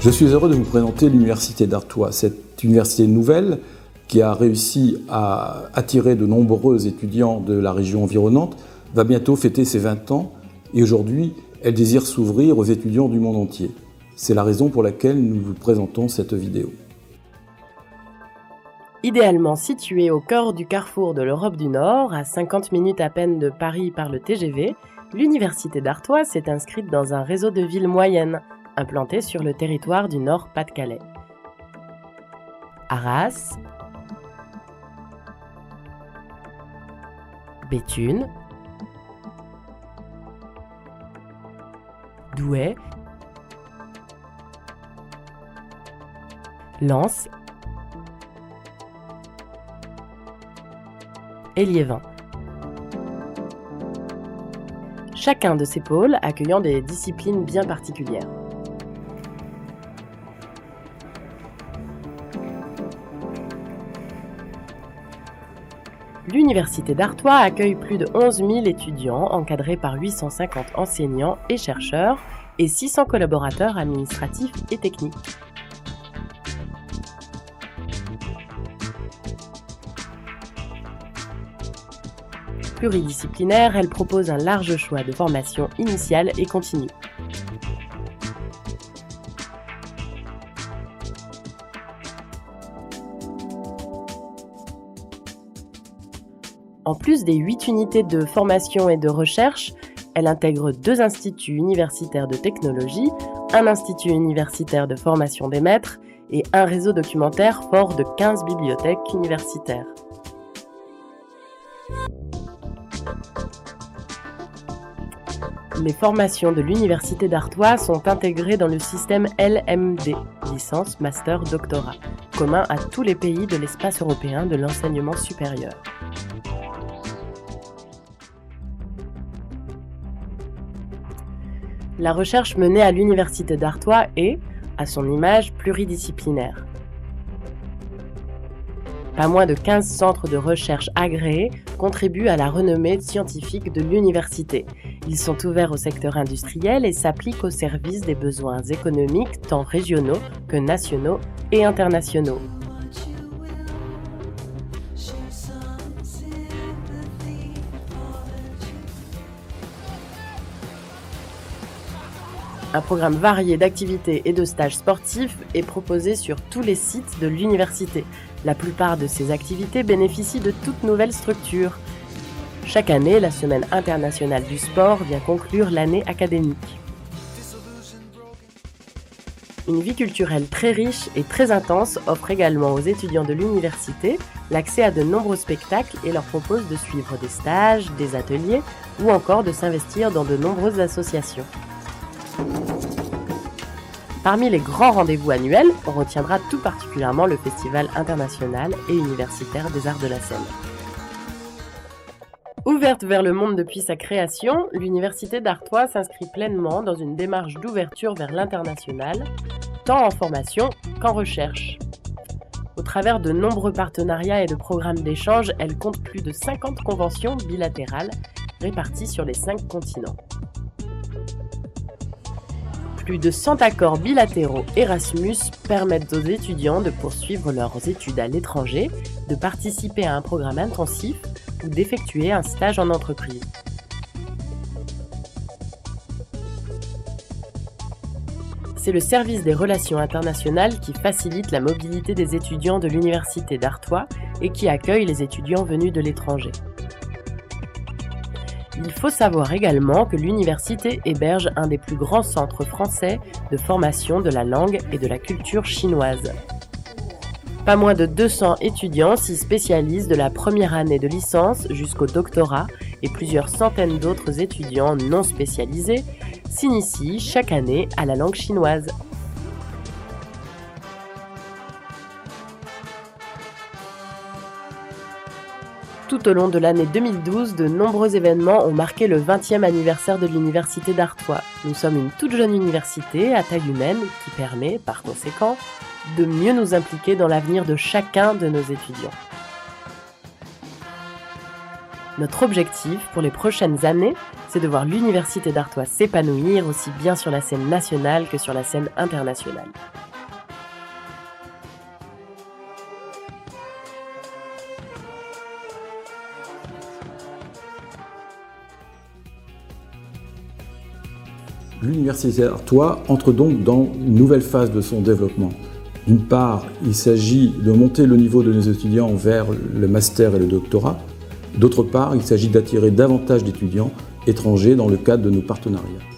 Je suis heureux de vous présenter l'Université d'Artois. Cette université nouvelle qui a réussi à attirer de nombreux étudiants de la région environnante va bientôt fêter ses 20 ans et aujourd'hui, elle désire s'ouvrir aux étudiants du monde entier. C'est la raison pour laquelle nous vous présentons cette vidéo. Idéalement située au cœur du carrefour de l'Europe du Nord, à 50 minutes à peine de Paris par le TGV, l'Université d'Artois s'est inscrite dans un réseau de villes moyennes, implanté sur le territoire du Nord-Pas-de-Calais. Arras, Béthune, Douai, Lens et Liévin. Chacun de ces pôles accueillant des disciplines bien particulières. L'Université d'Artois accueille plus de 11 000 étudiants encadrés par 850 enseignants et chercheurs et 600 collaborateurs administratifs et techniques. Pluridisciplinaire, elle propose un large choix de formations initiales et continues. En plus des 8 unités de formation et de recherche, elle intègre 2 instituts universitaires de technologie, un institut universitaire de formation des maîtres et un réseau documentaire fort de 15 bibliothèques universitaires. Les formations de l'Université d'Artois sont intégrées dans le système LMD, licence, master, doctorat, commun à tous les pays de l'espace européen de l'enseignement supérieur. La recherche menée à l'Université d'Artois est, à son image, pluridisciplinaire. Pas moins de 15 centres de recherche agréés contribuent à la renommée scientifique de l'université. Ils sont ouverts au secteur industriel et s'appliquent au service des besoins économiques tant régionaux que nationaux et internationaux. Un programme varié d'activités et de stages sportifs est proposé sur tous les sites de l'université. La plupart de ces activités bénéficient de toute nouvelle structure. Chaque année, la Semaine internationale du sport vient conclure l'année académique. Une vie culturelle très riche et très intense offre également aux étudiants de l'université l'accès à de nombreux spectacles et leur propose de suivre des stages, des ateliers ou encore de s'investir dans de nombreuses associations. Parmi les grands rendez-vous annuels, on retiendra tout particulièrement le Festival international et universitaire des arts de la scène. Ouverte vers le monde depuis sa création, l'Université d'Artois s'inscrit pleinement dans une démarche d'ouverture vers l'international, tant en formation qu'en recherche. Au travers de nombreux partenariats et de programmes d'échange, elle compte plus de 50 conventions bilatérales réparties sur les 5 continents. Plus de 100 accords bilatéraux Erasmus permettent aux étudiants de poursuivre leurs études à l'étranger, de participer à un programme intensif ou d'effectuer un stage en entreprise. C'est le service des relations internationales qui facilite la mobilité des étudiants de l'Université d'Artois et qui accueille les étudiants venus de l'étranger. Il faut savoir également que l'université héberge un des plus grands centres français de formation de la langue et de la culture chinoise. Pas moins de 200 étudiants s'y spécialisent de la première année de licence jusqu'au doctorat et plusieurs centaines d'autres étudiants non spécialisés s'initient chaque année à la langue chinoise. Tout au long de l'année 2012, de nombreux événements ont marqué le 20e anniversaire de l'Université d'Artois. Nous sommes une toute jeune université à taille humaine qui permet, par conséquent, de mieux nous impliquer dans l'avenir de chacun de nos étudiants. Notre objectif pour les prochaines années, c'est de voir l'Université d'Artois s'épanouir aussi bien sur la scène nationale que sur la scène internationale. L'Université d'Artois entre donc dans une nouvelle phase de son développement. D'une part, il s'agit de monter le niveau de nos étudiants vers le master et le doctorat. D'autre part, il s'agit d'attirer davantage d'étudiants étrangers dans le cadre de nos partenariats.